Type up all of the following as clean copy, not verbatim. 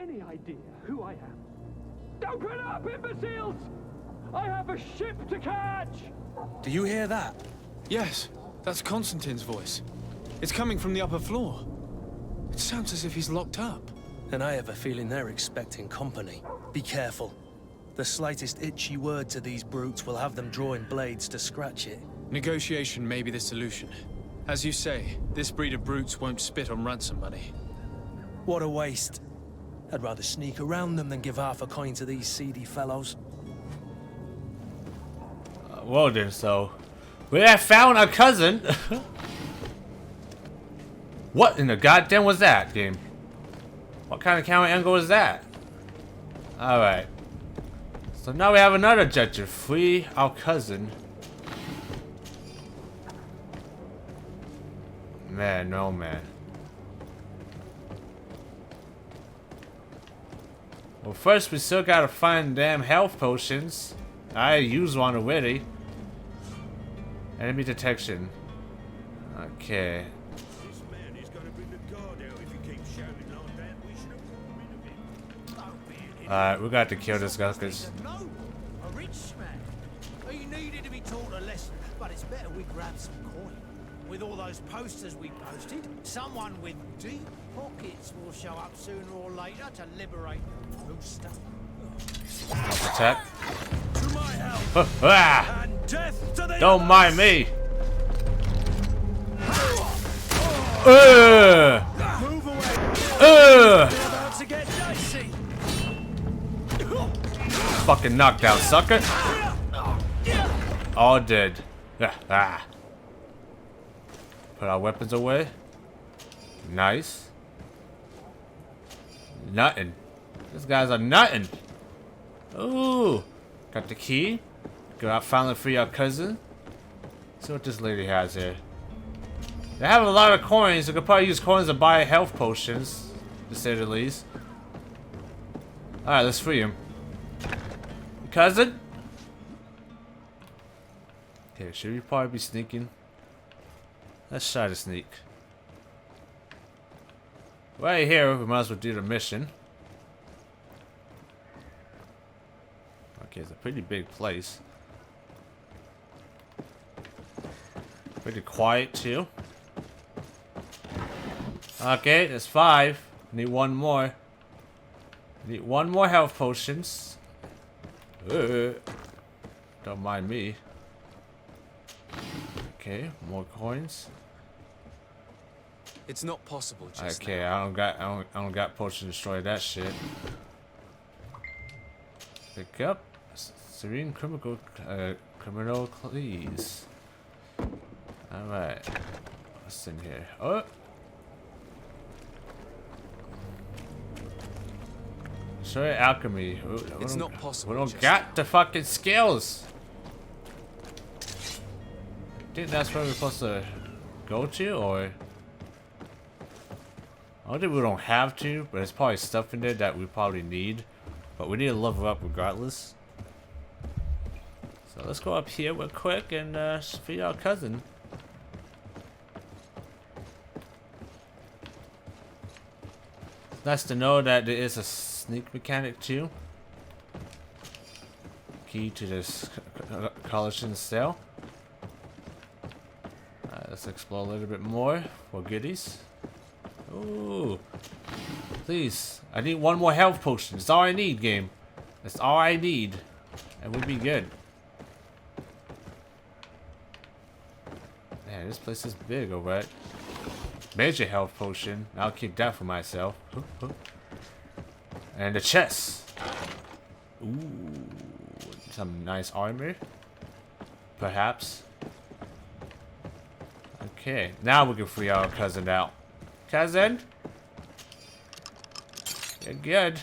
any idea who I am? Open up, imbeciles! I have a ship to catch! Do you hear that? Yes, that's Constantine's voice. It's coming from the upper floor. It sounds as if he's locked up. And I have a feeling they're expecting company. Be careful. The slightest itchy word to these brutes will have them drawing blades to scratch it. Negotiation may be the solution. As you say, this breed of brutes won't spit on ransom money. What a waste. I'd rather sneak around them than give half a coin to these seedy fellows. Well then, so we have found a cousin. What in the goddamn was that, game? What kind of camera angle is that? Alright. So now we have another objective. Free our cousin. Man, no man. Well, first we still gotta find damn health potions. I used one already. Enemy detection. Okay. This man is gonna bring the guard out if he keeps shouting like that. We should have brought him in a bit. Alright, we got to kill this guy because No, a rich man. He needed to be taught a lesson, but it's better we grab some coin. With all those posters we posted, someone with deep pockets will show up sooner or later to liberate Rooster. attack. To my help Ah! and death to the Don't mind me. Move away. About to get dicey. Fucking knockdown, sucker. All dead. Ah. Put our weapons away. Nice. Nothing. These guys are nothing. Ooh. Got the key. Go out, finally free our cousin. See what this lady has here. They have a lot of coins. We could probably use coins to buy health potions, to say the least. Alright, let's free him. Cousin? Okay, should we probably be sneaking? Let's try to sneak. Right here, we might as well do the mission. Okay, it's a pretty big place. Pretty quiet too. Okay, that's 5. Need one more. Need one more health potions. Don't mind me. Okay, more coins. It's not possible just Okay, now. I don't got potion to destroy that shit. Pick up serene criminal please. All right, what's in here? Oh, show alchemy. It's not possible. We don't just got now. the fucking skills. I think that's where we're supposed to go to, or I don't think we don't have to, but there's probably stuff in there that we probably need. But we need to level up regardless. So let's go up here real quick and free our cousin. Nice to know that there is a sneak mechanic too. Key to this collagen cell. Let's explore a little bit more for goodies. Ooh. Please. I need one more health potion. That's all I need, game. That's all I need. And we'll be good. Man, this place is big, alright. Major health potion. I'll keep that for myself. And the chest. Ooh. Some nice armor. Perhaps. Okay. Now we can free our cousin out. Cousin? You're good.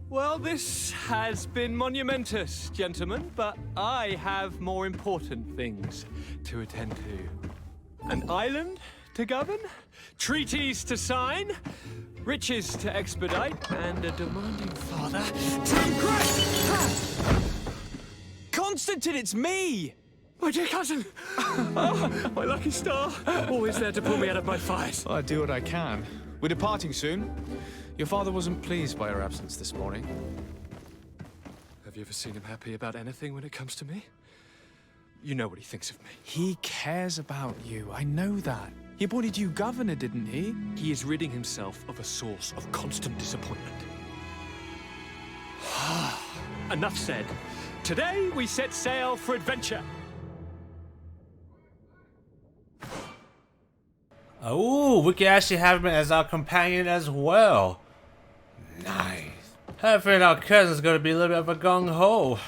Well, this has been monumentous, gentlemen, but I have more important things to attend to. An island to govern, treaties to sign, riches to expedite, and a demanding father to impress. Constantine, it's me! My dear cousin! Oh, my lucky star! Always there to pull me out of my fight. I do what I can. We're departing soon. Your father wasn't pleased by our absence this morning. Have you ever seen him happy about anything when it comes to me? You know what he thinks of me. He cares about you, I know that. He appointed you governor, didn't he? He is ridding himself of a source of constant disappointment. Enough said. Today we set sail for adventure. Oh, we can actually have him as our companion as well. Nice. I think our cousin's gonna be a little bit of a gung-ho.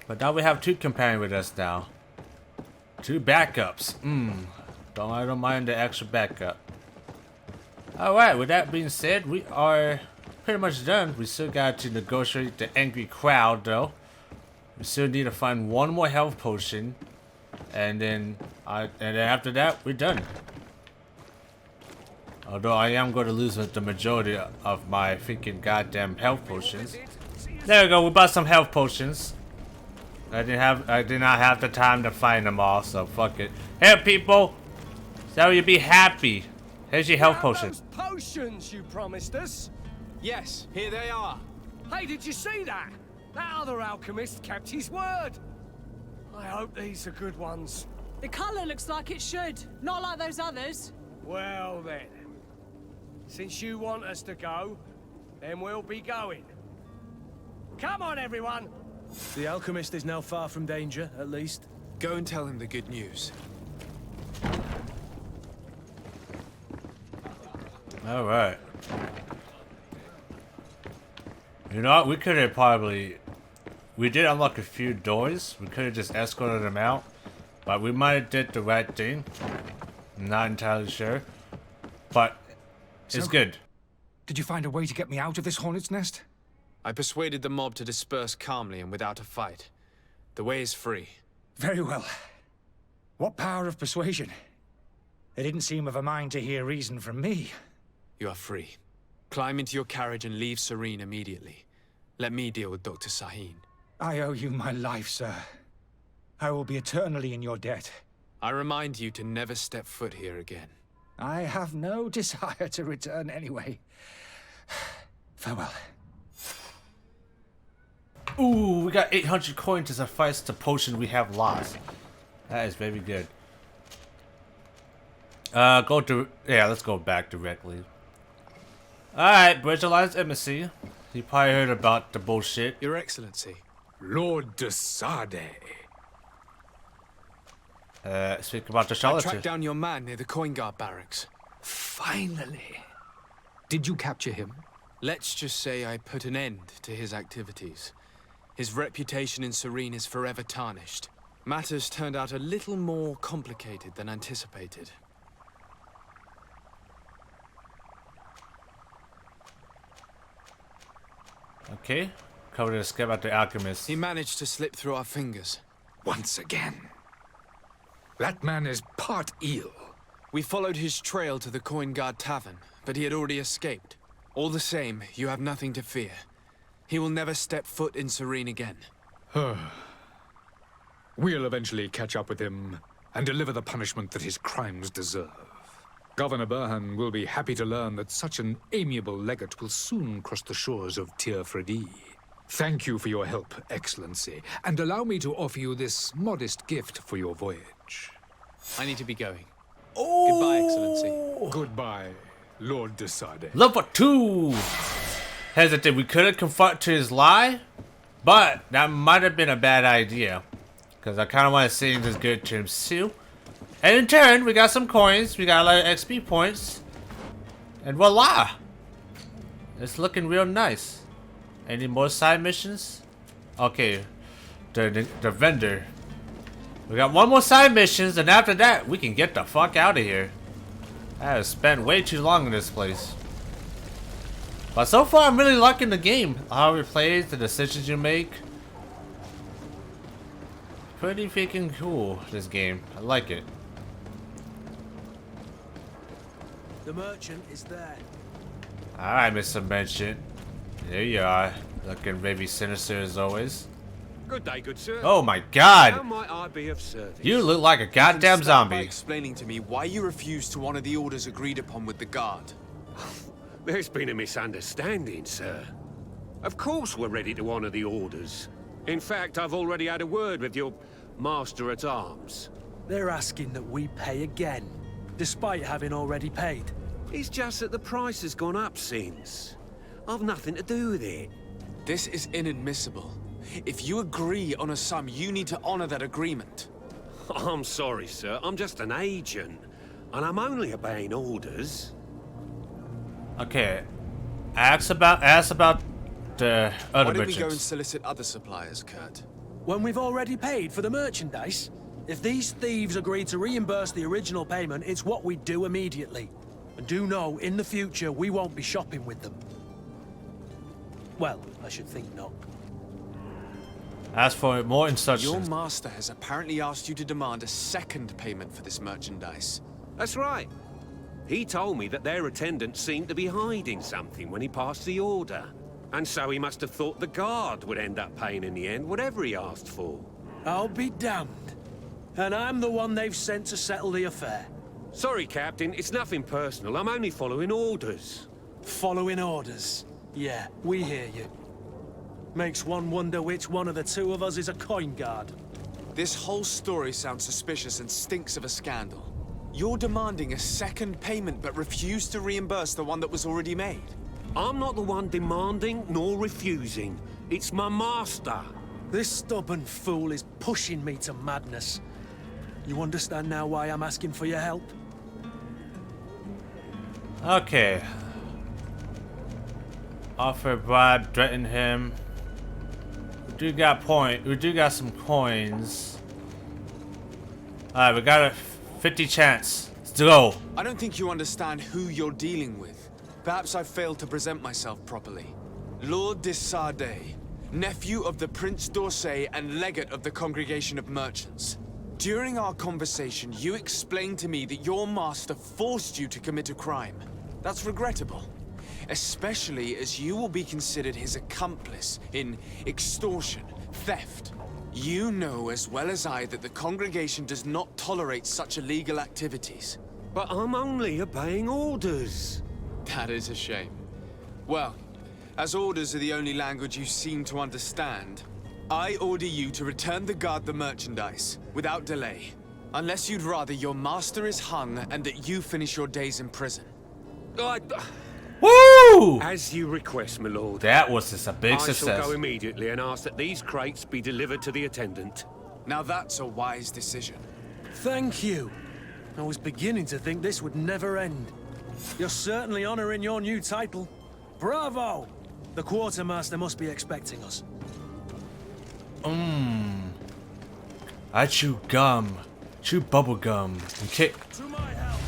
But now we have two companions with us now. Two backups. I don't mind the extra backup. Alright, with that being said, we are pretty much done. We still got to negotiate the angry crowd though. We still need to find one more health potion. And then after that, we're done. Although I am going to lose the majority of my freaking goddamn health potions. There we go, we bought some health potions. I did not have the time to find them all, so fuck it. Hey people! So you be happy. Here's your health potion. Those potions you promised us. Yes, here they are. Hey, did you see that? That other alchemist kept his word. I hope these are good ones. The colour looks like it should, not like those others. Well then, since you want us to go, then we'll be going. Come on, everyone! The alchemist is now far from danger, at least. Go and tell him the good news. Alright. You know what? We could have probably... We did unlock a few doors. We could have just escorted them out. But we might have did the right thing. I'm not entirely sure. But it's So, good. Did you find a way to get me out of this hornet's nest? I persuaded the mob to disperse calmly and without a fight. The way is free. Very well. What power of persuasion? They didn't seem of a mind to hear reason from me. You are free. Climb into your carriage and leave Serene immediately. Let me deal with Dr. Sahin. I owe you my life, sir. I will be eternally in your debt. I remind you to never step foot here again. I have no desire to return anyway. Farewell. Ooh, we got 800 coins to suffice the potion we have lost. That is very good. Let's go back directly. Alright, Bridge Alliance Embassy. You probably heard about the bullshit. Your Excellency. Lord de Sade. Speak about the I charlatan. tracked down your man near the Coin Guard barracks. Finally. Did you capture him? Let's just say I put an end to his activities. His reputation in Serene is forever tarnished. Matters turned out a little more complicated than anticipated. Okay. Covered a skip at the alchemist. He managed to slip through our fingers. Once again. That man is part eel. We followed his trail to the Coin Guard Tavern, but he had already escaped. All the same, you have nothing to fear. He will never step foot in Serene again. We'll eventually catch up with him and deliver the punishment that his crimes deserve. Governor Burhan will be happy to learn that such an amiable legate will soon cross the shores of Tir Fredi. Thank you for your help, Excellency, and allow me to offer you this modest gift for your voyage. I need to be going. Goodbye, Excellency. Goodbye, Lord de Sade. Level 2! Hesitate, we could have confronted to his lie, but that might have been a bad idea. Because I kind of want to say this good to him too. And in turn, we got some coins, we got a lot of XP points. And voila! It's looking real nice. Any more side missions? Okay, the vendor. We got one more side missions, and after that, we can get the fuck out of here. I have spent way too long in this place. But so far, I'm really liking the game. How it plays, the decisions you make. Pretty freaking cool, this game. I like it. The merchant is there. Alright, Mr. Merchant. There you are. Looking very sinister as always. Good day, good sir. Oh my How god! might I be of service? You look like a You can goddamn start by zombie. explaining to me why you refuse to honor the orders agreed upon with the guard. There's been a misunderstanding, sir. Of course we're ready to honor the orders. In fact, I've already had a word with your master-at-arms. They're asking that we pay again, despite having already paid. It's just that the price has gone up since. I've nothing to do with it. This is inadmissible. If you agree on a sum, you need to honor that agreement. I'm sorry, sir. I'm just an agent. And I'm only obeying orders. Okay. Ask about the Why other don't we go and merchants. solicit other suppliers, Kurt? When we've already paid for the merchandise, if these thieves agree to reimburse the original payment, it's what we do immediately. And do know, in the future, we won't be shopping with them. Well, I should think not. Ask for more Your instructions. master has apparently asked you to demand a second payment for this merchandise. That's right. He told me that their attendant seemed to be hiding something when he passed the order. And so he must have thought the guard would end up paying in the end, whatever he asked for. I'll be damned. And I'm the one they've sent to settle the affair. Sorry, Captain, it's nothing personal. I'm only following orders. Following orders. Yeah, we hear you. Makes one wonder which one of the two of us is a coin guard. This whole story sounds suspicious and stinks of a scandal. You're demanding a second payment but refuse to reimburse the one that was already made. I'm not the one demanding nor refusing. It's my master. This stubborn fool is pushing me to madness. You understand now why I'm asking for your help? Okay. Offer a bribe, threaten him. We do got some coins. Alright, we got a 50 chance. Let's go. I don't think you understand who you're dealing with. Perhaps I failed to present myself properly. Lord de Sardet, nephew of the Prince d'Orsay and legate of the Congregation of Merchants. During our conversation, you explained to me that your master forced you to commit a crime. That's regrettable, especially as you will be considered his accomplice in extortion, theft. You know as well as I that the congregation does not tolerate such illegal activities. But I'm only obeying orders. That is a shame. Well, as orders are the only language you seem to understand, I order you to return the guard the merchandise, without delay. Unless you'd rather your master is hung and that you finish your days in prison. Woo! As you request, my lord. That was just a big I shall success. go immediately and ask that these crates be delivered to the attendant. Now that's a wise decision. Thank you. I was beginning to think this would never end. You're certainly honoring your new title. Bravo! The quartermaster must be expecting us. I chew gum. Chew bubble gum. And kick. To my help,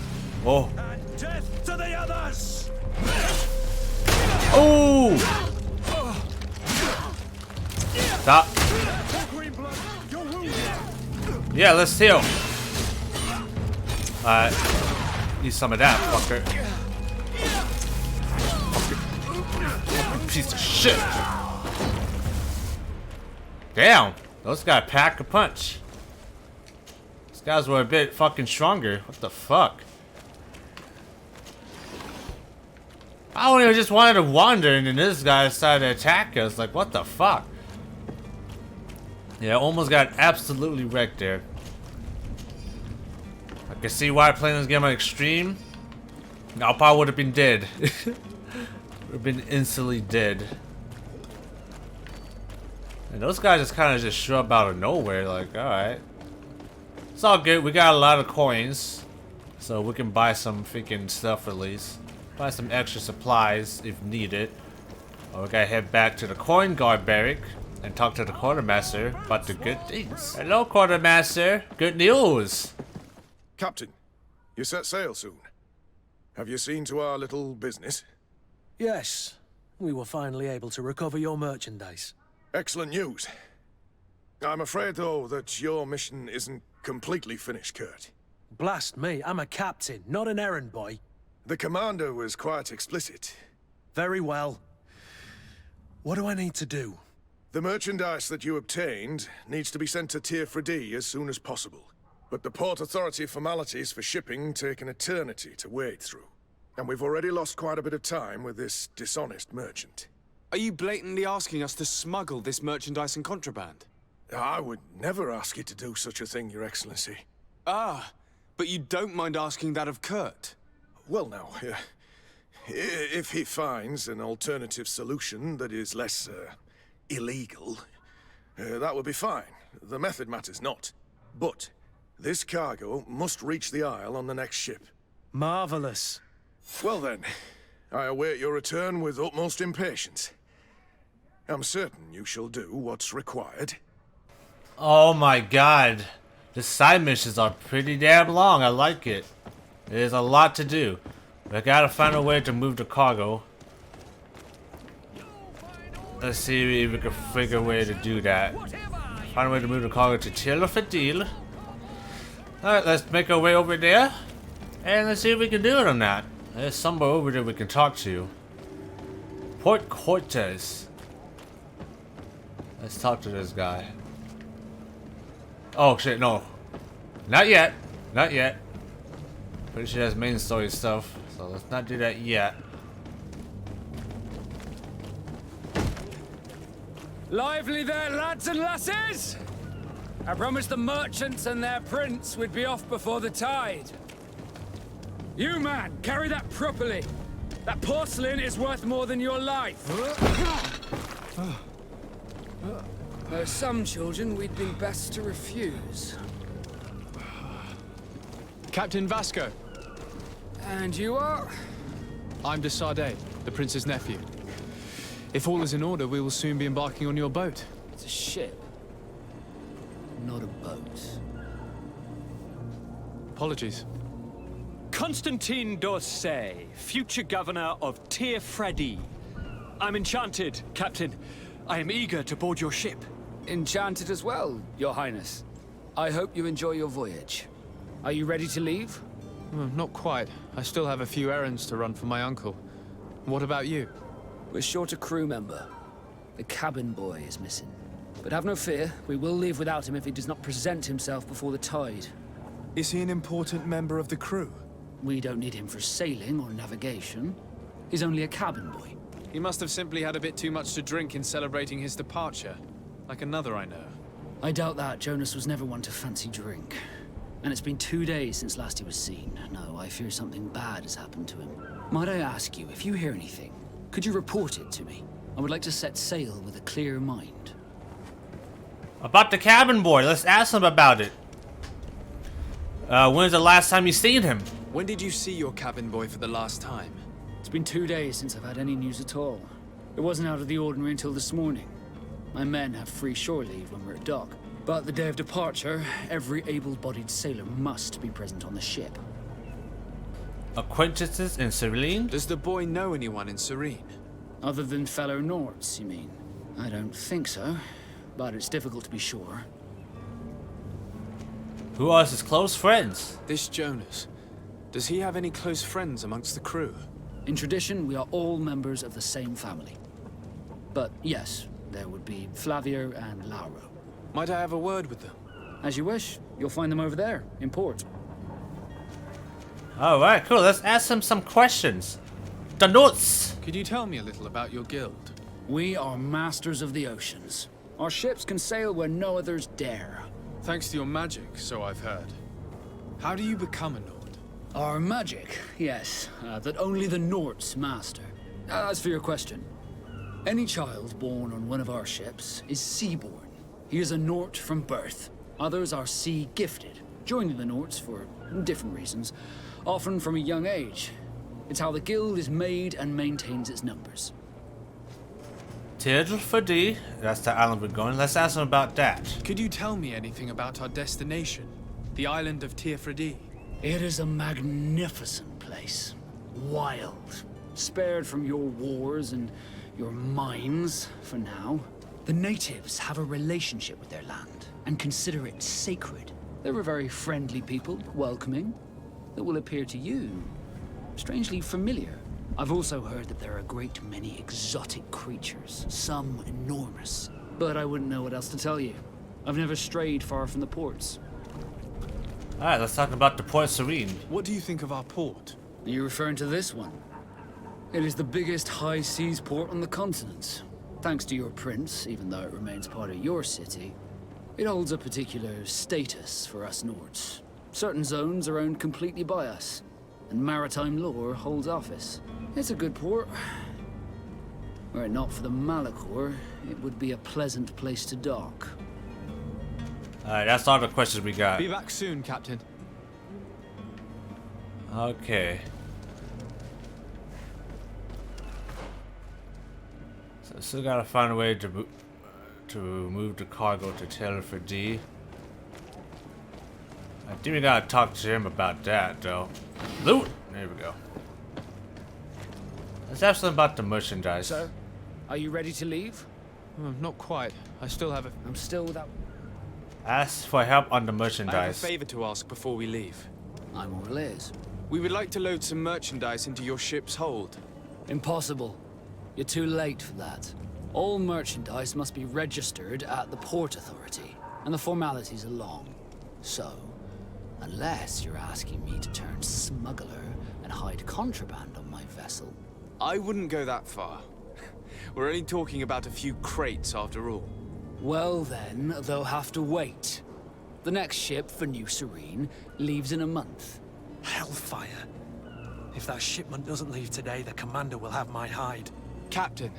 Oh. and death to the others! Oh! Stop. Greenblood, you're wounded! Yeah, let's heal. Alright. Need some of that, fucker. Fucking piece of shit. Damn. Those guys pack a punch. These guys were a bit fucking stronger. What the fuck? I only just wanted to wander and then this guy decided to attack us. Like, what the fuck? Yeah, almost got absolutely wrecked there. I can see why playing this game on extreme. I probably would have been dead. Would have been instantly dead. And those guys just kind of just show up out of nowhere. Like, alright. It's all good. We got a lot of coins. So we can buy some freaking stuff at least. Buy some extra supplies if needed. Or we gotta head back to the coin guard barrack and talk to the quartermaster about the good things. Hello, quartermaster. Good news. Captain, you set sail soon. Have you seen to our little business? Yes, we were finally able to recover your merchandise. Excellent news. I'm afraid, though, that your mission isn't completely finished, Kurt. Blast me, I'm a captain, not an errand boy. The commander was quite explicit. Very well. What do I need to do? The merchandise that you obtained needs to be sent to Tier 3D as soon as possible. But the Port Authority formalities for shipping take an eternity to wade through. And we've already lost quite a bit of time with this dishonest merchant. Are you blatantly asking us to smuggle this merchandise and contraband? I would never ask you to do such a thing, Your Excellency. Ah, but you don't mind asking that of Kurt? Well, now, if he finds an alternative solution that is less, illegal, that would be fine. The method matters not. But this cargo must reach the Isle on the next ship. Marvelous. Well then, I await your return with utmost impatience. I'm certain you shall do what's required. Oh my god. The side missions are pretty damn long. I like it. There's a lot to do. I gotta find a way to move the cargo. Let's see if we can figure a way to do that. Find a way to move the cargo to Tier 3D. Alright, let's make our way over there. And let's see if we can do it or not. There's somewhere over there we can talk to. Port Cortez. Let's talk to this guy. Oh shit, no. Not yet. Not yet. Pretty sure that's main story stuff. So let's not do that yet. Lively there, lads and lasses! I promised the merchants and their prince we'd be off before the tide. You, man, carry that properly. That porcelain is worth more than your life. There are some children we'd been best to refuse. Captain Vasco. And you are? I'm de Sardet, the prince's nephew. If all is in order, we will soon be embarking on your boat. It's a ship, not a boat. Apologies. Constantine d'Orsay, future governor of Tier 3D. I'm enchanted, Captain. I am eager to board your ship. Enchanted as well, Your Highness. I hope you enjoy your voyage. Are you ready to leave? Not quite. I still have a few errands to run for my uncle. What about you? We're short a crew member. The cabin boy is missing. But have no fear, we will leave without him if he does not present himself before the tide. Is he an important member of the crew? We don't need him for sailing or navigation. He's only a cabin boy. He must have simply had a bit too much to drink in celebrating his departure. Like another I know. I doubt that. Jonas was never one to fancy drink. And it's been 2 days since last he was seen. No, I fear something bad has happened to him. Might I ask you, if you hear anything, could you report it to me? I would like to set sail with a clear mind. About the cabin boy, let's ask him about it. When's the last time you seen him? When did you see your cabin boy for the last time? It's been 2 days since I've had any news at all. It wasn't out of the ordinary until this morning. My men have free shore leave when we're at dock. But the day of departure, every able-bodied sailor must be present on the ship. Acquaintances in Serene? Does the boy know anyone in Serene? Other than fellow Norts, you mean? I don't think so, but it's difficult to be sure. Who are his close friends? This Jonas. Does he have any close friends amongst the crew? In tradition, we are all members of the same family. But yes, there would be Flavio and Lauro. Might I have a word with them? As you wish. You'll find them over there, in port. Alright, cool. Let's ask him some questions. The notes! Could you tell me a little about your guild? We are masters of the oceans. Our ships can sail where no others dare. Thanks to your magic, so I've heard. How do you become a Nord? Our magic, yes, that only the Norts master. As for your question, any child born on one of our ships is seaborn. He is a Nort from birth. Others are sea-gifted, joining the Norts for different reasons, often from a young age. It's how the guild is made and maintains its numbers. Tier 3D, that's the island we're going. Let's ask him about that. Could you tell me anything about our destination? The island of Tier 3D? It is a magnificent place. Wild. Spared from your wars and your mines, for now. The natives have a relationship with their land and consider it sacred. They're a very friendly people, welcoming, that will appear to you strangely familiar. I've also heard that there are a great many exotic creatures, some enormous. but I wouldn't know what else to tell you. I've never strayed far from the ports. Alright, let's talk about the Port Serene. What do you think of our port? Are you referring to this one? It is the biggest high seas port on the continent. Thanks to your prince, even though it remains part of your city, it holds a particular status for us Nords. Certain zones are owned completely by us, and maritime law holds office. It's a good port. Were it not for the Malachor, it would be a pleasant place to dock. Alright, that's all the questions we got. Be back soon, Captain. Okay. So still gotta find a way to move the cargo to Taylor for D. I think we gotta talk to him about that though. Loot! There we go. Let's have something about the merchandise. So, are you ready to leave? Not quite. I still have a... I'm still without... Ask for help on the I have a merchandise. favor to ask before we leave. I'm all ears. We would like to load some merchandise into your ship's hold. Impossible. You're too late for that. All merchandise must be registered at the Port Authority, and the formalities are long. So, unless you're asking me to turn smuggler and hide contraband on my vessel... I wouldn't go that far. We're only talking about a few crates after all. Well then, they'll have to wait. The next ship for New Serene leaves in a month. Hellfire. If that shipment doesn't leave today, the commander will have my hide. Captain,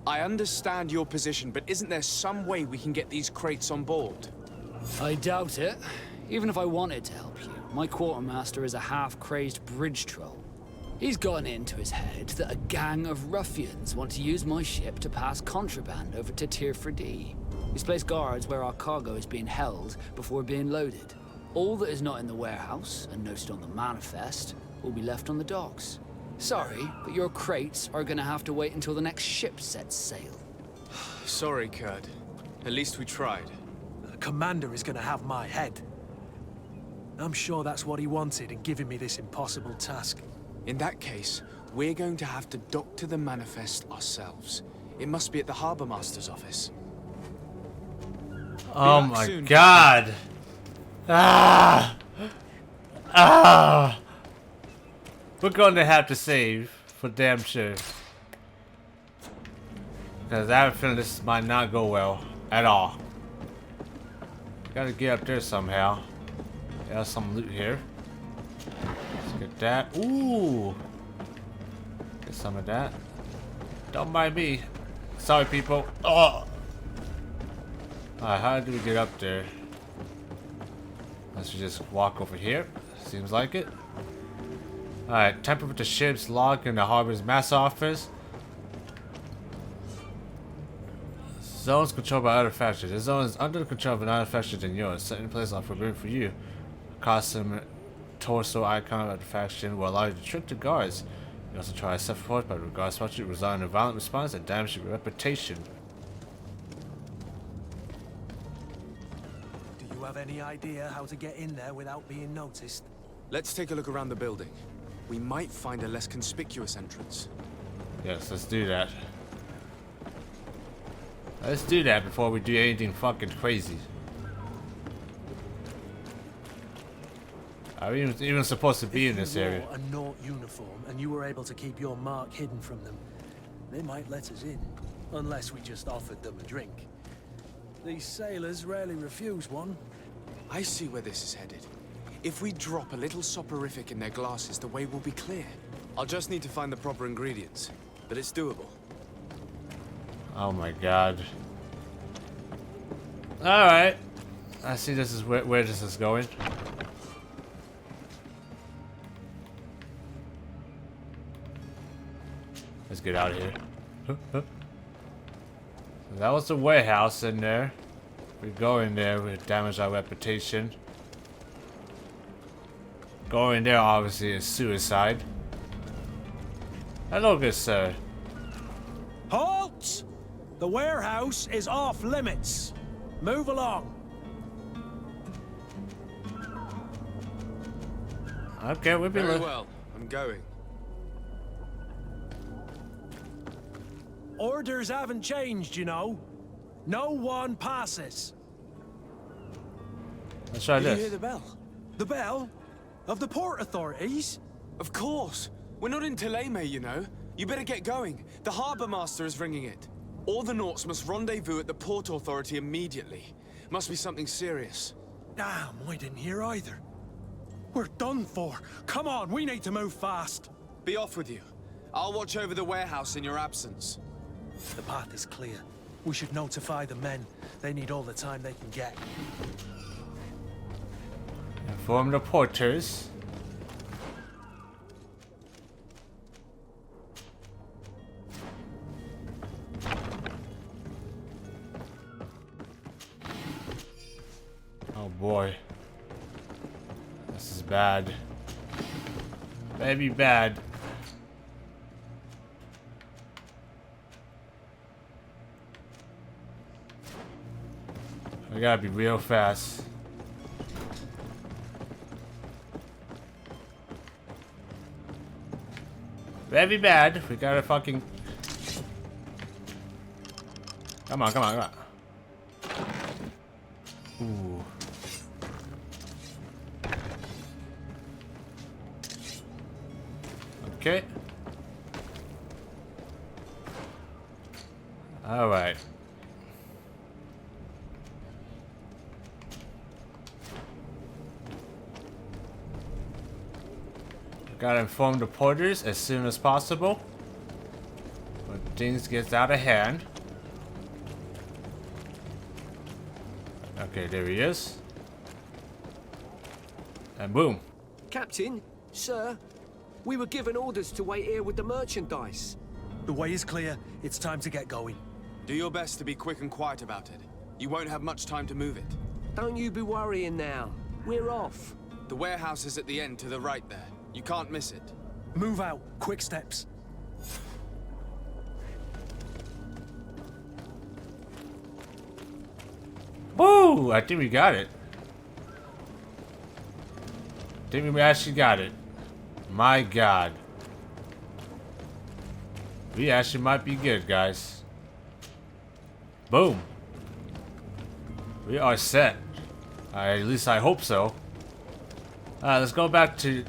I understand your position, but isn't there some way we can get these crates on board? I doubt it. Even if I wanted to help you, my quartermaster is a half-crazed bridge troll. He's gotten into his head that a gang of ruffians want to use my ship to pass contraband over to Tier 4D. He's placed guards where our cargo is being held before being loaded. All that is not in the warehouse, and noted on the manifest, will be left on the docks. Sorry, but your crates are gonna have to wait until the next ship sets sail. Sorry, Kurt. At least we tried. The commander is gonna have my head. I'm sure that's what he wanted in giving me this impossible task. In that case, we're going to have to dock to the manifest ourselves. It must be at the Harbour Master's office. Oh my god! Ah! Ah! We're going to have to save, for damn sure. Because I have a feeling this might not go well at all. Gotta get up there somehow. There's some loot here. Let's get that. Ooh! Get some of that. Don't mind me. Sorry, people. Oh! Alright, how do we get up there? Let's just walk over here. Seems like it. Alright, tamper with the ship's log in the harbor's mass office. Zones controlled by other factions. This zone is under the control of another faction than yours. Set in place on forbidden for you. A custom torso icon of the faction will allow you to trick the guards. You also try to set forth, but regards what you result in a violent response that damages your reputation. Do you have any idea how to get in there without being noticed? Let's take a look around the building. We might find a less conspicuous entrance. Yes, let's do that. Let's do that before we do anything fucking crazy. Are we even supposed to be in this area? If you wore a Nort uniform and you were able to keep your mark hidden from them, they might let us in, unless we just offered them a drink. These sailors rarely refuse one. I see where this is headed. If we drop a little soporific in their glasses, the way will be clear. I'll just need to find the proper ingredients, but it's doable. Oh my god. Alright. I see this is where this is going. Let's get out of here. That was the warehouse in there. If we go in there, we damage our reputation. Going there obviously is suicide. Hello, good sir. Halt! The warehouse is off limits. Move along. Okay, we'll be Very well. I'm going. Orders haven't changed, you know. No one passes. Let's try Did you this. hear the bell? The bell? Of the port authorities? Of course. We're not in Tileme, you know. You better get going. The harbour master is ringing it. All the Naughts must rendezvous at the port authority immediately. Must be something serious. Damn, I didn't hear either. We're done for. Come on, we need to move fast. Be off with you. I'll watch over the warehouse in your absence. The path is clear. We should notify the men. They need all the time they can get. Inform the porters. Oh boy. This is bad. Maybe bad. We gotta be real fast. Very bad. We gotta fucking... Come on, come on, come on. Ooh. Okay. All right. Gotta inform the porters as soon as possible when things get out of hand. Okay, there he is. And boom. Captain, sir, we were given orders to wait here with the merchandise. The way is clear. It's time to get going. Do your best to be quick and quiet about it. You won't have much time to move it. Don't you be worrying now. We're off. The warehouse is at the end to the right there. You can't miss it. Move out. Quick steps. Woo! I think we got it. I think we actually got it. My God. We actually might be good, guys. Boom. We are set. At least I hope so. Let's go back to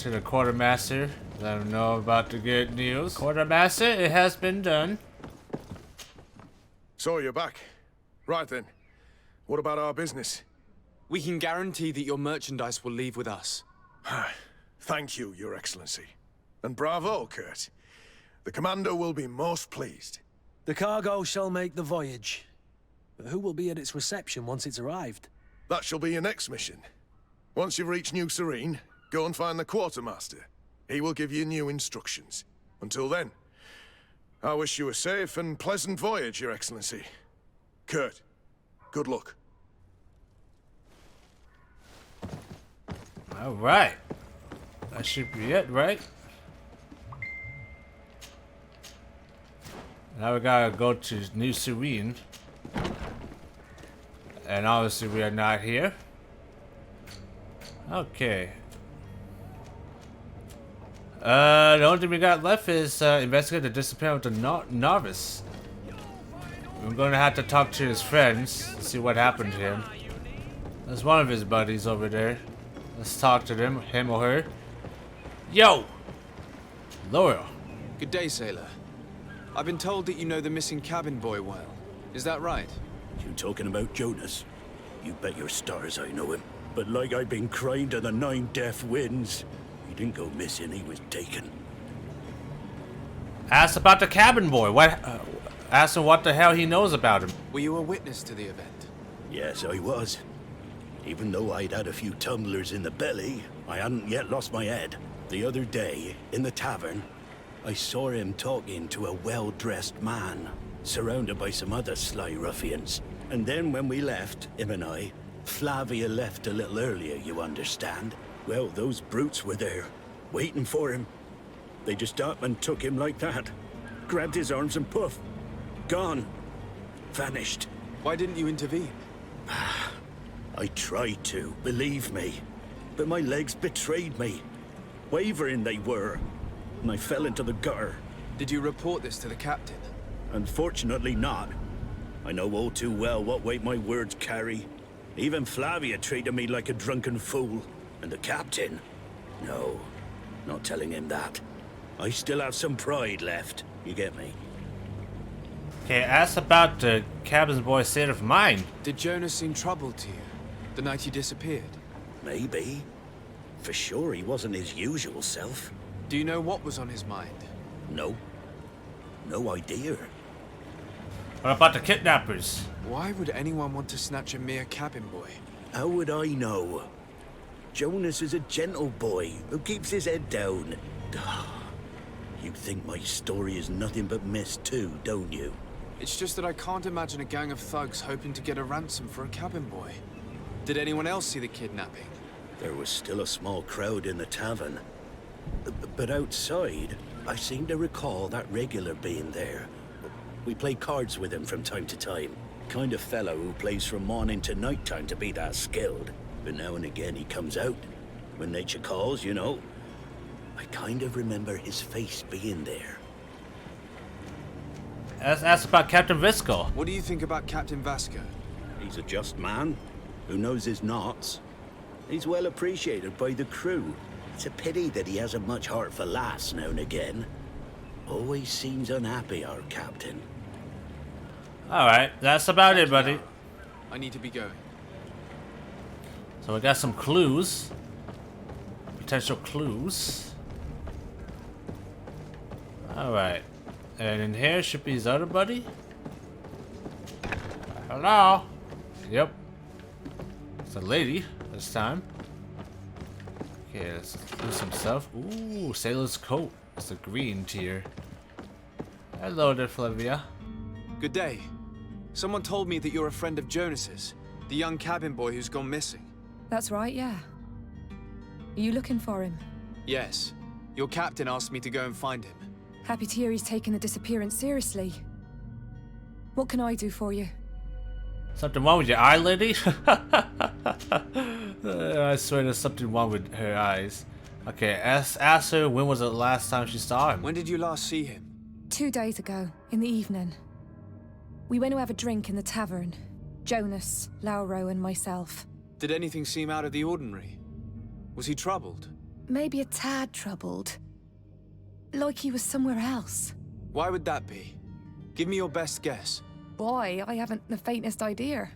the quartermaster. Let him know about the good news. Quartermaster, it has been done. So you're back. Right then. What about our business? We can guarantee that your merchandise will leave with us. Thank you, Your Excellency. And bravo, Kurt. The Commander will be most pleased. The cargo shall make the voyage. But who will be at its reception once it's arrived? That shall be your next mission. Once you've reached New Serene, go and find the Quartermaster. He will give you new instructions. Until then, I wish you a safe and pleasant voyage, Your Excellency. Kurt, good luck. All right. That should be it, right? Now we gotta go to New Serene. And obviously we are not here. Okay. The only thing we got left is investigate the disappearance of the novice. We're gonna have to talk to his friends, see what happened to him. There's one of his buddies over there. Let's talk to them, him or her. Yo! Laura. Good day, sailor. I've been told that you know the missing cabin boy well. Is that right? You talking about Jonas? You bet your stars I know him. But like I've been crying to the 9 deaf winds, he didn't go missing, he was taken. Ask about the cabin boy. Ask him what the hell he knows about him. Were you a witness to the event? Yes, I was. Even though I'd had a few tumblers in the belly, I hadn't yet lost my head. The other day, in the tavern, I saw him talking to a well-dressed man, surrounded by some other sly ruffians. And then when we left, him and I, Flavia left a little earlier, you understand. Well, those brutes were there, waiting for him. They just up and took him like that. Grabbed his arms and poof. Gone. Vanished. Why didn't you intervene? I tried to, believe me. But my legs betrayed me. Wavering they were. And I fell into the gutter. Did you report this to the captain? Unfortunately not. I know all too well what weight my words carry. Even Flavia treated me like a drunken fool. And the captain? No, not telling him that. I still have some pride left. You get me? Okay, ask about the cabin's boy's state of mind. Did Jonas seem troubled to you the night he disappeared? Maybe. For sure he wasn't his usual self. Do you know what was on his mind? No. No idea. What about the kidnappers? Why would anyone want to snatch a mere cabin boy? How would I know? Jonas is a gentle boy who keeps his head down. You think my story is nothing but mist too, don't you? It's just that I can't imagine a gang of thugs hoping to get a ransom for a cabin boy. Did anyone else see the kidnapping? There was still a small crowd in the tavern. But outside, I seem to recall that regular being there. We play cards with him from time to time. Kind of fellow who plays from morning to night time to be that skilled. But now and again he comes out. When nature calls, you know. I kind of remember his face being there. Ask about Captain Visco. What do you think about Captain Vasco? He's a just man who knows his knots. He's well appreciated by the crew. It's a pity that he hasn't much heart for laughs now and again. Always seems unhappy, our captain. Alright, that's about it, buddy. I need to be going. So we got some clues. Potential clues. Alright. And in here should be his other buddy. Hello? Yep. It's a lady this time. Okay, let's do some stuff. Ooh, sailor's coat. It's a green tier. Hello there, Flavia. Good day. Someone told me that you're a friend of Jonas's, the young cabin boy who's gone missing. That's right, yeah. Are you looking for him? Yes. Your captain asked me to go and find him. Happy to hear he's taken the disappearance seriously. What can I do for you? Something wrong with your eye, lady? I swear there's something wrong with her eyes. Okay, ask her when was the last time she saw him. When did you last see him? 2 days ago, in the evening. We went to have a drink in the tavern. Jonas, Lauro, and myself. Did anything seem out of the ordinary? Was he troubled? Maybe a tad troubled. Like he was somewhere else. Why would that be? Give me your best guess. Boy, I haven't the faintest idea.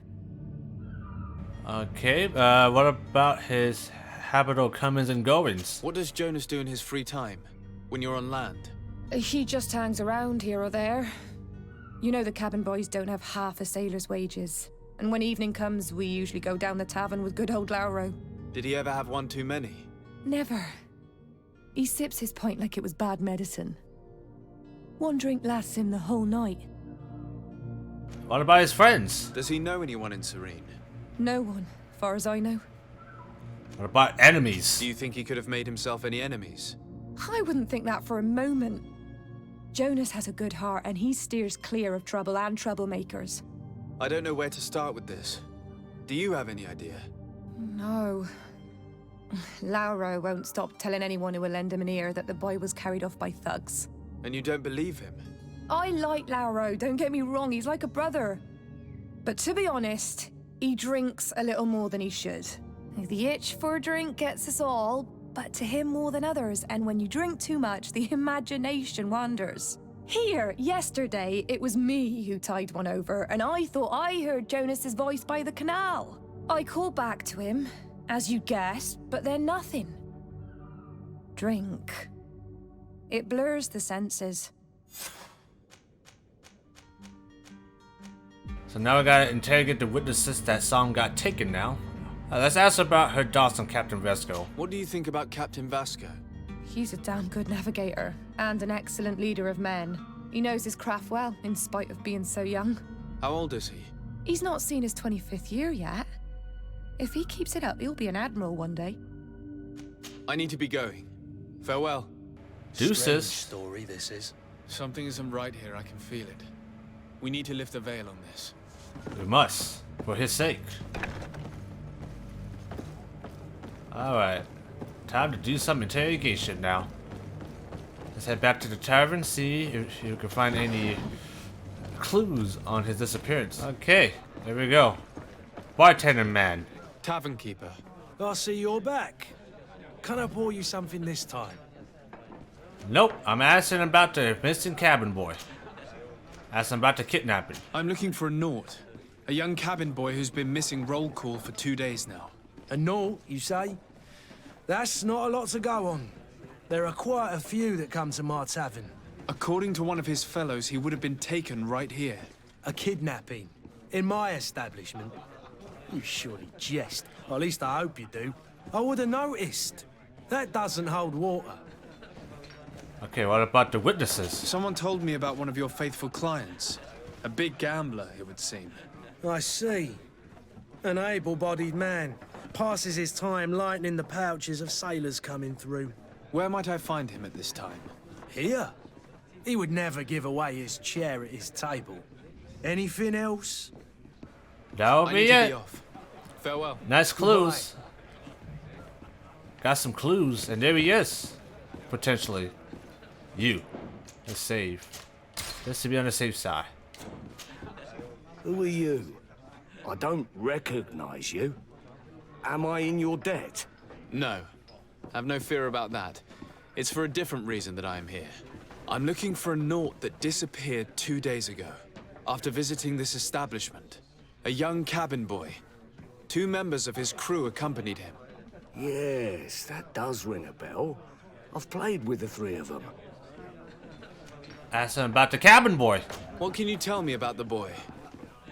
Okay, what about his habitual comings and goings? What does Jonas do in his free time, when you're on land? He just hangs around here or there. You know the cabin boys don't have half a sailor's wages. And when evening comes, we usually go down the tavern with good old Lauro. Did he ever have one too many? Never. He sips his pint like it was bad medicine. One drink lasts him the whole night. What about his friends? Does he know anyone in Serene? No one, far as I know. What about enemies? Do you think he could have made himself any enemies? I wouldn't think that for a moment. Jonas has a good heart and he steers clear of trouble and troublemakers. I don't know where to start with this. Do you have any idea? No. Lauro won't stop telling anyone who will lend him an ear that the boy was carried off by thugs. And you don't believe him? I like Lauro, don't get me wrong, he's like a brother. But to be honest, he drinks a little more than he should. The itch for a drink gets us all, but to him more than others, and when you drink too much, the imagination wanders. Here, yesterday, it was me who tied one over, and I thought I heard Jonas's voice by the canal. I called back to him, as you guessed, but then nothing. Drink. It blurs the senses. So now we gotta interrogate the witnesses that saw him got taken now. Let's ask about her thoughts on Captain Vesco. What do you think about Captain Vasco? He's a damn good navigator, and an excellent leader of men. He knows his craft well, in spite of being so young. How old is he? He's not seen his 25th year yet. If he keeps it up, he'll be an admiral one day. I need to be going. Farewell. Deuces. Strange story this is. Something isn't right here, I can feel it. We need to lift the veil on this. We must, for his sake. Alright. Time to do some interrogation now. Let's head back to the tavern, see if you can find any clues on his disappearance. Okay, there we go. Bartender man. Tavern keeper. I see you're back. Can I pour you something this time? Nope, I'm asking about the missing cabin boy. Asking about the kidnapping. I'm looking for a Nort. A young cabin boy who's been missing roll call for 2 days now. A Nort, you say? That's not a lot to go on. There are quite a few that come to my tavern. According to one of his fellows, he would have been taken right here. A kidnapping? In my establishment? You surely jest. Or at least I hope you do. I would have noticed. That doesn't hold water. Okay, what about the witnesses? Someone told me about one of your faithful clients. A big gambler, it would seem. I see. An able-bodied man. Passes his time lightening the pouches of sailors coming through. Where might I find him at this time? Here? He would never give away his chair at his table. Anything else? That'll I be need to it. be off. Farewell. Nice clues. Got some clues, and there he is. Potentially. You. Let's save. Just to be on the safe side. Who are you? I don't recognize you. Am I in your debt? No. Have no fear about that. It's for a different reason that I am here. I'm looking for a Nort that disappeared 2 days ago, after visiting this establishment. A young cabin boy. 2 members of his crew accompanied him. Yes, that does ring a bell. I've played with the 3 of them. Ask him about the cabin boy. What can you tell me about the boy?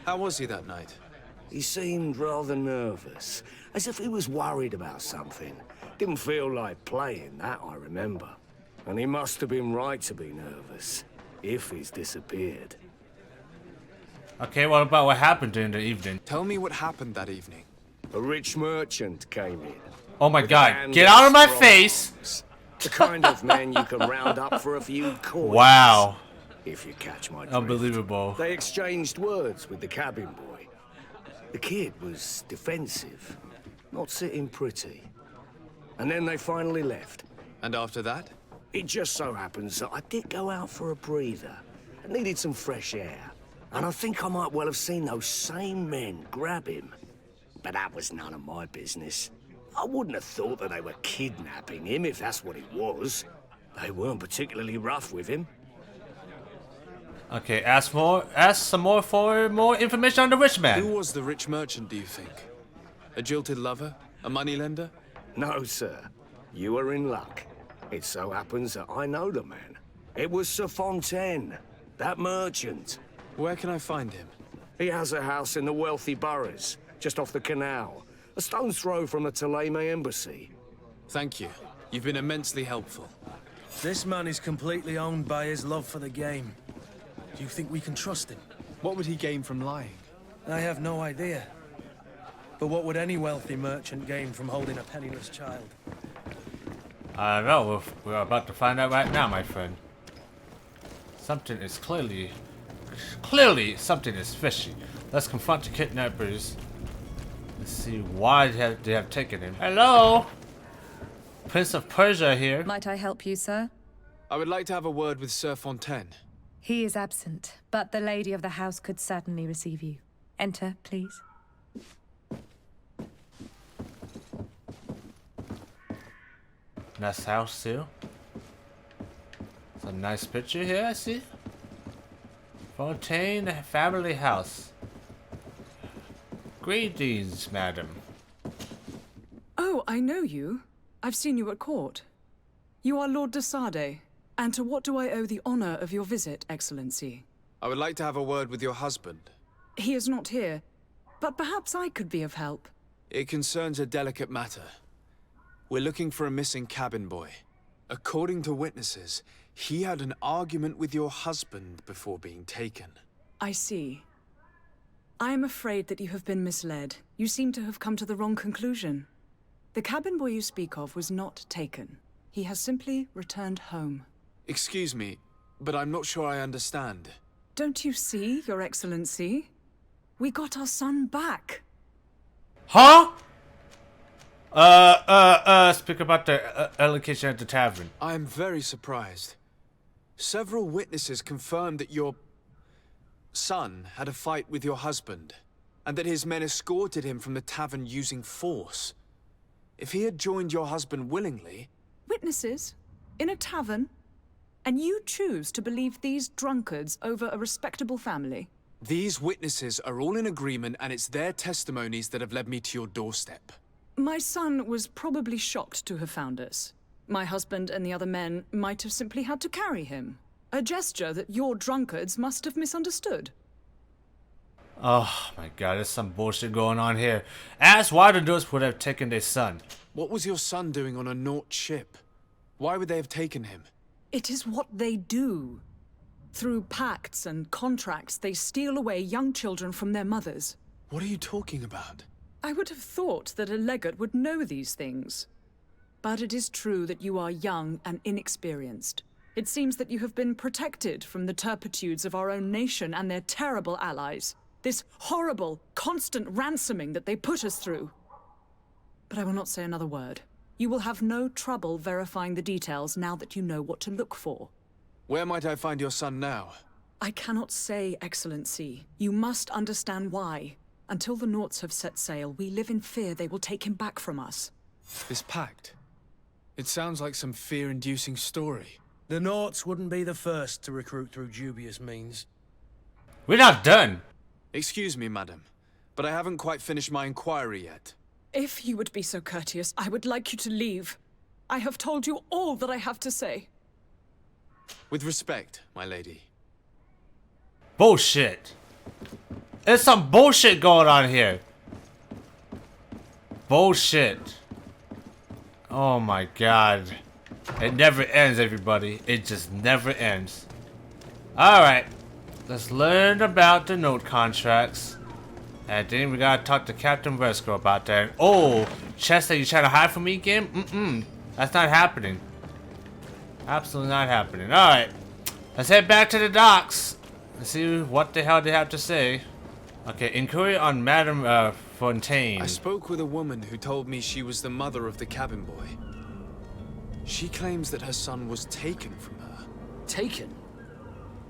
How was he that night? He seemed rather nervous, as if he was worried about something. Didn't feel like playing, that I remember. And he must have been right to be nervous, if he's disappeared. Okay, what about what happened during the evening? Tell me what happened that evening. A rich merchant came in. Oh my with god, hand get out of my strong face! arms. The kind of men you can round up for a few coins. Wow. If you catch my drift. Unbelievable. They exchanged words with the cabin boy. The kid was defensive, not sitting pretty. And then they finally left. And after that? It just so happens that I did go out for a breather. I needed some fresh air. And I think I might well have seen those same men grab him. But that was none of my business. I wouldn't have thought that they were kidnapping him if that's what it was. They weren't particularly rough with him. Okay, ask some more for more information on the rich man. Who was the rich merchant, do you think? A jilted lover? A moneylender? No, sir. You are in luck. It so happens that I know the man. It was Sir Fontaine, that merchant. Where can I find him? He has a house in the wealthy boroughs, just off the canal. A stone's throw from the Thélème embassy. Thank you. You've been immensely helpful. This man is completely owned by his love for the game. Do you think we can trust him? What would he gain from lying? I have no idea. But what would any wealthy merchant gain from holding a penniless child? I don't know. We're about to find out right now, my friend. Something is clearly something is fishy. Let's confront the kidnappers. Let's see why they have taken him. Hello? Prince of Persia here. Might I help you, sir? I would like to have a word with Sir Fontaine. He is absent, but the lady of the house could certainly receive you. Enter, please. Nice house too. It's a nice picture here, I see. Fontaine family house. Greetings, madam. Oh, I know you. I've seen you at court. You are Lord de Sardet. And to what do I owe the honor of your visit, Excellency? I would like to have a word with your husband. He is not here, but perhaps I could be of help. It concerns a delicate matter. We're looking for a missing cabin boy. According to witnesses, he had an argument with your husband before being taken. I see. I am afraid that you have been misled. You seem to have come to the wrong conclusion. The cabin boy you speak of was not taken. He has simply returned home. Excuse me, but I'm not sure I understand. Don't you see, Your Excellency? We got our son back. Huh? Speak about the allocation at the tavern. I am very surprised. Several witnesses confirmed that your son had a fight with your husband, and that his men escorted him from the tavern using force. If he had joined your husband willingly... Witnesses? In a tavern? And you choose to believe these drunkards over a respectable family? These witnesses are all in agreement, and it's their testimonies that have led me to your doorstep. My son was probably shocked to have found us. My husband and the other men might have simply had to carry him. A gesture that your drunkards must have misunderstood. Oh my god, there's some bullshit going on here. Ask why the Norse would have taken their son. What was your son doing on a Nort ship? Why would they have taken him? It is what they do. Through pacts and contracts, they steal away young children from their mothers. What are you talking about? I would have thought that a legate would know these things. But it is true that you are young and inexperienced. It seems that you have been protected from the turpitudes of our own nation and their terrible allies. This horrible, constant ransoming that they put us through. But I will not say another word. You will have no trouble verifying the details now that you know what to look for. Where might I find your son now? I cannot say, Excellency. You must understand why. Until the Norts have set sail, we live in fear they will take him back from us. This pact? It sounds like some fear-inducing story. The Norts wouldn't be the first to recruit through dubious means. We're not done. Excuse me, madam, but I haven't quite finished my inquiry yet. If you would be so courteous, I would like you to leave. I have told you all that I have to say. With respect, my lady. Bullshit. There's some bullshit going on here. Bullshit. Oh my god. It never ends, everybody. It just never ends. Alright. Let's learn about the note contracts. And then we gotta talk to Captain Vesco about that. Oh, Chester, you trying to hide from me again? That's not happening. Absolutely not happening. Alright. Let's head back to the docks. And see what the hell they have to say. Okay, inquiry on Madame Fontaine. I spoke with a woman who told me she was the mother of the cabin boy. She claims that her son was taken from her. Taken?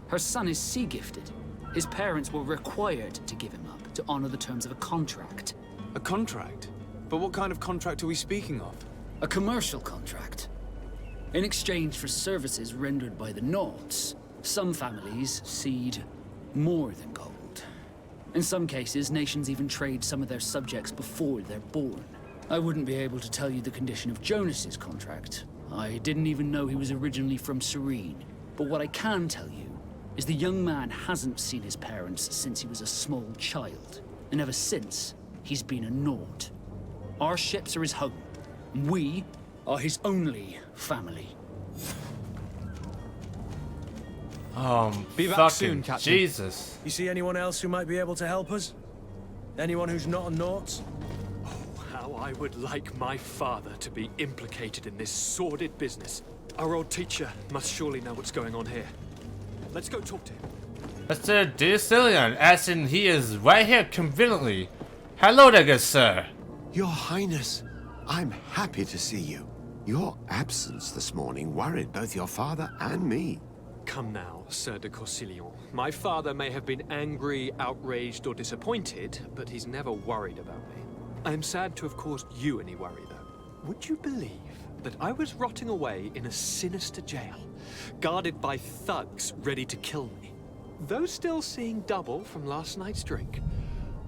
Her son is sea-gifted. His parents were required to give him up to honor the terms of a contract. A contract? But what kind of contract are we speaking of? A commercial contract. In exchange for services rendered by the Norts, some families cede more than gold. In some cases, nations even trade some of their subjects before they're born. I wouldn't be able to tell you the condition of Jonas's contract. I didn't even know he was originally from Serene. But what I can tell you is the young man hasn't seen his parents since he was a small child. And ever since, he's been a Nord. Our ships are his home. We are his only family. Be back fucking soon, Captain. Jesus. You see anyone else who might be able to help us? Anyone who's not a Nort? How I would like my father to be implicated in this sordid business. Our old teacher must surely know what's going on here. Let's go talk to him. Mr. Decillion, as in he is right here conveniently. Hello there, good sir. Your Highness, I'm happy to see you. Your absence this morning worried both your father and me. Come now, Sir de Corsillon. My father may have been angry, outraged, or disappointed, but he's never worried about me. I am sad to have caused you any worry, though. Would you believe that I was rotting away in a sinister jail, guarded by thugs ready to kill me? Though still seeing double from last night's drink,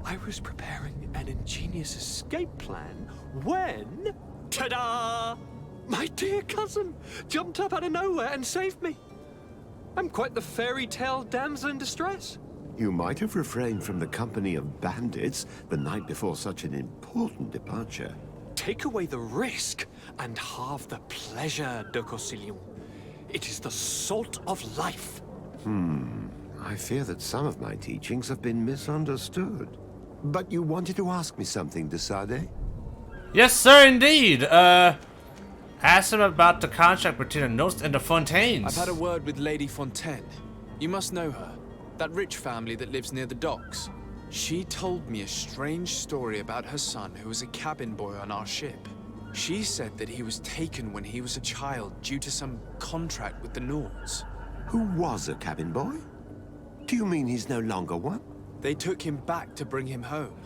I was preparing an ingenious escape plan when... ta-da! My dear cousin jumped up out of nowhere and saved me. I'm quite the fairy tale damsel in distress. You might have refrained from the company of bandits the night before such an important departure. Take away the risk and halve the pleasure, de Corsillon. It is the salt of life. I fear that some of my teachings have been misunderstood. But you wanted to ask me something, de Sade? Yes, sir, indeed. Ask him about the contract between the Norse and the Fontaines. I've had a word with Lady Fontaine. You must know her. That rich family that lives near the docks. She told me a strange story about her son who was a cabin boy on our ship. She said that he was taken when he was a child due to some contract with the Nords. Who was a cabin boy? Do you mean he's no longer one? They took him back to bring him home.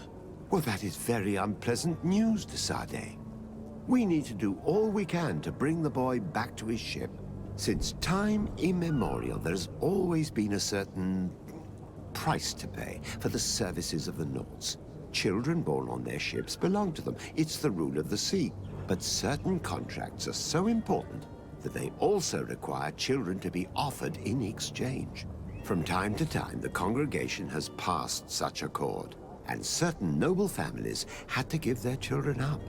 Well, that is very unpleasant news, de Sade. We need to do all we can to bring the boy back to his ship. Since time immemorial, there's always been a certain price to pay for the services of the Nords. Children born on their ships belong to them. It's the rule of the sea. But certain contracts are so important that they also require children to be offered in exchange. From time to time, the congregation has passed such accord, and certain noble families had to give their children up.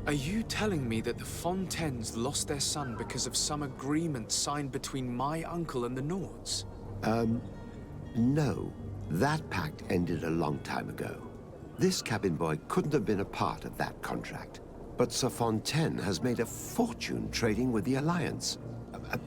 Are you telling me that the Fontaines lost their son because of some agreement signed between my uncle and the Nords? No. That pact ended a long time ago. This cabin boy couldn't have been a part of that contract. But Sir Fontaine has made a fortune trading with the Alliance,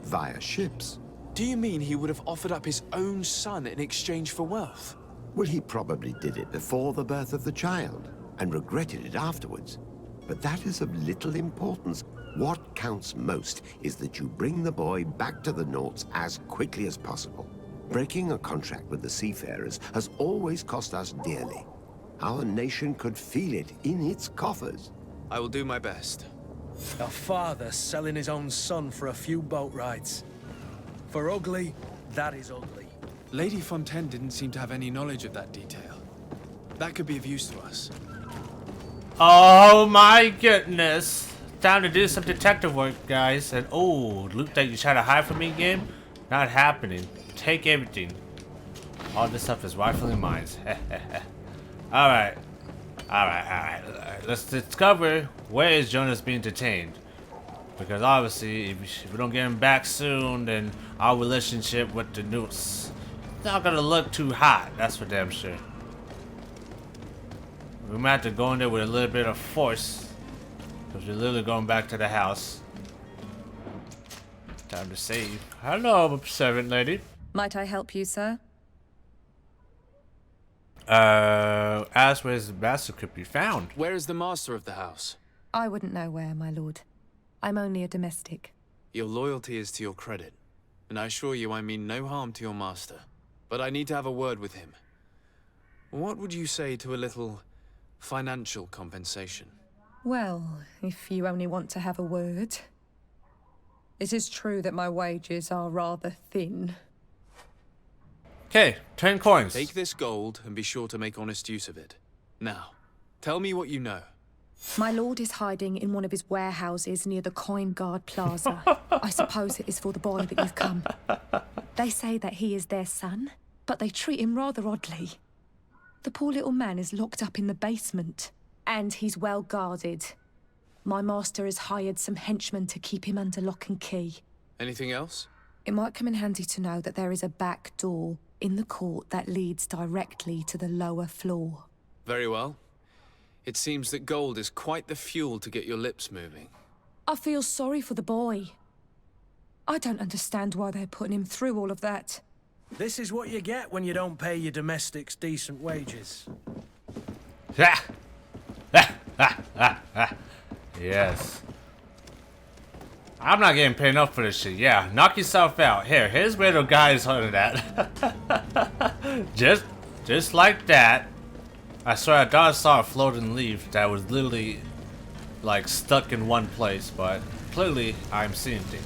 via ships. Do you mean he would have offered up his own son in exchange for wealth? Well, he probably did it before the birth of the child, and regretted it afterwards. But that is of little importance. What counts most is that you bring the boy back to the Nords as quickly as possible. Breaking a contract with the seafarers has always cost us dearly. Our nation could feel it in its coffers. I will do my best. A father selling his own son for a few boat rides. For ugly, that is ugly. Lady Fontaine didn't seem to have any knowledge of that detail. That could be of use to us. Oh my goodness. Time to do some detective work, guys. And oh, loot that you try to hide from me, game? Not happening. Take everything. All this stuff is rightfully mine. Alright. Alright. Let's discover where is Jonas being detained. Because obviously, if we don't get him back soon, then our relationship with the Noose not gonna look too hot. That's for damn sure. We might have to go in there with a little bit of force. Because we're literally going back to the house. Time to save. Hello, servant lady. Might I help you, sir? Ask where his master could be found. Where is the master of the house? I wouldn't know where, my lord. I'm only a domestic. Your loyalty is to your credit, and I assure you I mean no harm to your master. But I need to have a word with him. What would you say to a little financial compensation? Well, if you only want to have a word. It is true that my wages are rather thin. Okay, 10 coins. Take this gold and be sure to make honest use of it. Now, tell me what you know. My lord is hiding in one of his warehouses near the Coin Guard Plaza. I suppose it is for the boy that you've come. They say that he is their son, but they treat him rather oddly. The poor little man is locked up in the basement, and he's well guarded. My master has hired some henchmen to keep him under lock and key. Anything else? It might come in handy to know that there is a back door in the court that leads directly to the lower floor. Very well. It seems that gold is quite the fuel to get your lips moving. I feel sorry for the boy. I don't understand why they're putting him through all of that. This is what you get when you don't pay your domestics decent wages. Yes. I'm not getting paid enough for this shit. Yeah, knock yourself out. Here's where the guy is holding at. just like that. I swear I thought I saw a floating leaf that was literally like stuck in one place, but clearly I'm seeing things.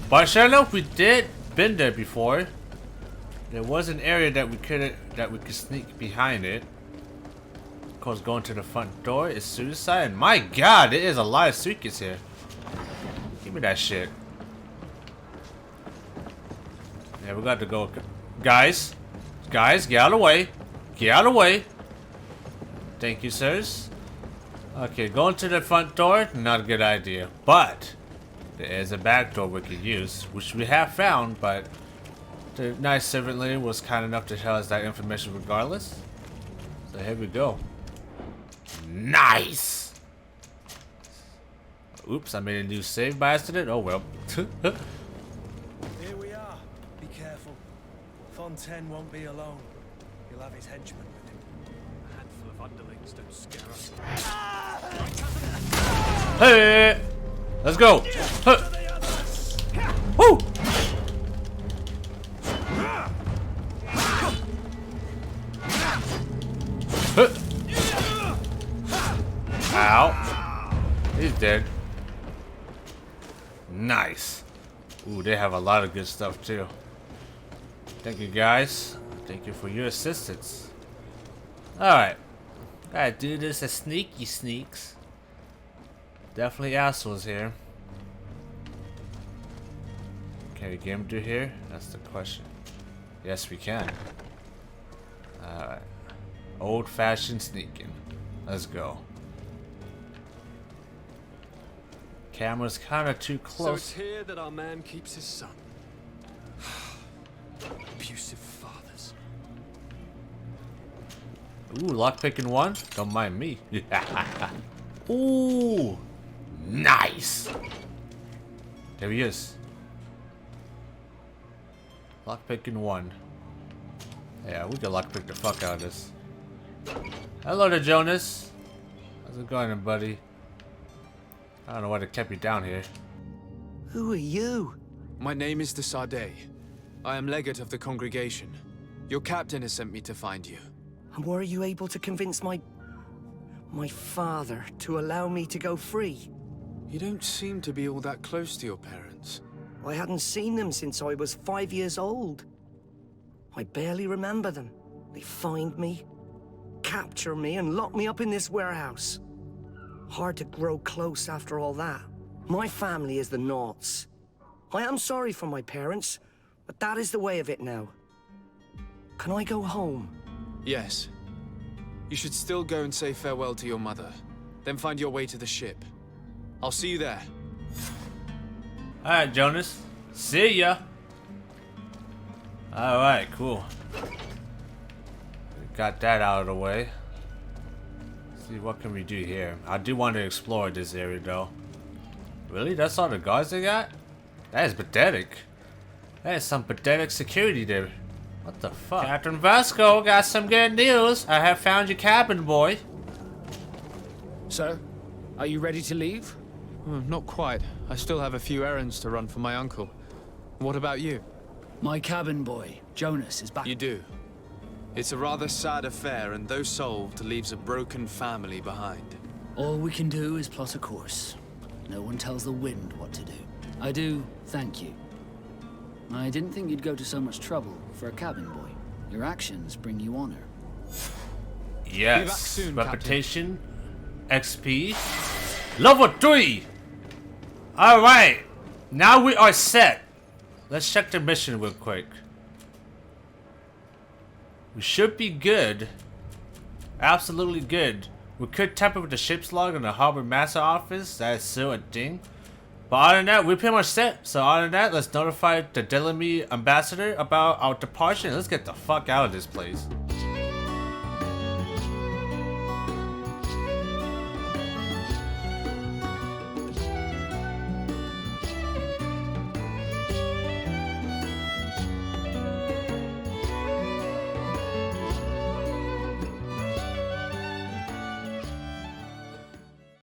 But sure enough, we did been there before. There was an area that we could sneak behind it. Of course, going to the front door is suicide. My God, there is a lot of secrets here. Give me that shit. Yeah, we got to go. Guys, get out of the way. Get out of the way. Thank you, sirs. Okay, going to the front door, not a good idea. But there is a back door we could use, which we have found, but the nice servant lady was kind enough to tell us that information regardless. So here we go. Nice! Oops, I made a new save by accident. Oh well. Here we are. Be careful. Fontaine won't be alone. He'll have his henchmen with him. A handful of underlings don't scare us. Hey! Let's go! Woo! Ow. He's dead. Nice. Ooh, they have a lot of good stuff too. Thank you guys. Thank you for your assistance. Alright. Gotta do this as sneaky sneaks. Definitely assholes here. Can we get him through here? That's the question. Yes, we can. Alright. Old-fashioned sneaking. Let's go. Camera's kind of too close. So it's here that our man keeps his son. Abusive fathers. Ooh, lockpicking one? Don't mind me. Ooh, nice. There he is. Lockpicking one. Yeah, we can lockpick the fuck out of this. Hello there, Jonas. How's it going, buddy? I don't know why they kept you down here. Who are you? My name is de Sardet. I am legate of the congregation. Your captain has sent me to find you. And were you able to convince my father to allow me to go free? You don't seem to be all that close to your parents. I hadn't seen them since I was 5 years old. I barely remember them. They find me, capture me, and lock me up in this warehouse. Hard to grow close after all that. My family is the Naughts. I am sorry for my parents, but that is the way of it now. Can I go home? Yes. You should still go and say farewell to your mother. Then find your way to the ship. I'll see you there. Alright, Jonas. See ya. Alright, cool. Got that out of the way. Let's see, what can we do here? I do want to explore this area, though. Really? That's all the guards they got? That is pathetic. That is some pathetic security there. What the fuck? Captain Vasco, got some good news. I have found your cabin, boy. So, are you ready to leave? Not quite. I still have a few errands to run for my uncle. What about you? My cabin boy, Jonas, is back. You do. It's a rather sad affair, and though solved, leaves a broken family behind. All we can do is plot a course. No one tells the wind what to do. I do thank you. I didn't think you'd go to so much trouble for a cabin boy. Your actions bring you honor. Yes. Be back soon, Reputation, XP, level 3. All right, now we are set. Let's check the mission real quick. We should be good. Absolutely good. We could tamper with the ship's log in the harbor master office. That is still a thing. But other than that, we're pretty much set. So other than that, let's notify the Delamy ambassador about our departure. Let's get the fuck out of this place.